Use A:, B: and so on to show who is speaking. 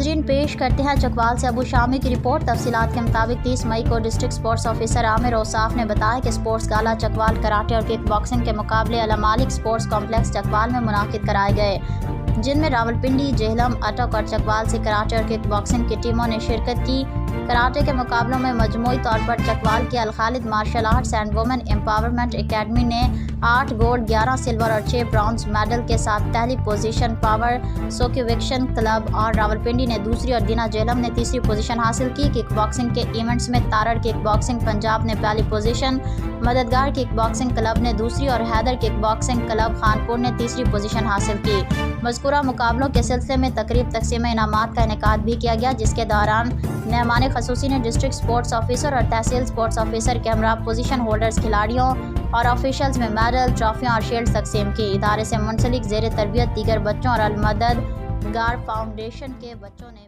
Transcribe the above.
A: ناظرین پیش کرتے ہیں چکوال سے ابو شامی کی رپورٹ۔ تفصیلات کے مطابق 30 مئی کو ڈسٹرکٹ سپورٹس آفیسر عامر اوصاف نے بتایا کہ سپورٹس گالا چکوال کراٹے اور کک باکسنگ کے مقابلے المالک سپورٹس کمپلیکس چکوال میں منعقد کرائے گئے، جن میں راولپنڈی، جہلم، اٹک اور چکوال سے کراٹے اور کک باکسنگ کی ٹیموں نے شرکت کی۔ کراٹے کے مقابلوں میں مجموعی طور پر چکوال کی Al Khalid martial arts and women empowerment academy نے 8 گولڈ، 11 سلور اور 6 برونز میڈل کے ساتھ پہلی پوزیشن، پاور سوکویکشن کلب اور راولپنڈی نے دوسری اور دینا جہلم نے تیسری پوزیشن حاصل کی۔ کک باکسنگ کے ایونٹس میں تارڑ کک باکسنگ پنجاب نے پہلی پوزیشن، مددگار کک باکسنگ کلب نے دوسری اور Haider kick boxing club Khanpur نے تیسری پوزیشن حاصل کی۔ مذکورہ مقابلوں کے سلسلے میں تقریب تقسیم انعامات کا انعقاد بھی کیا گیا، جس کے دوران مہمان خصوصی نے ڈسٹرکٹ سپورٹس آفیسر اور تحصیل سپورٹس آفیسر کے ہمراہ پوزیشن ہولڈرز، کھلاڑیوں اور آفیشلز میں میڈل، ٹرافیاں اور شیلڈ تقسیم کی۔ ادارے سے منسلک زیر تربیت دیگر بچوں اور المددگار فاؤنڈیشن کے بچوں نے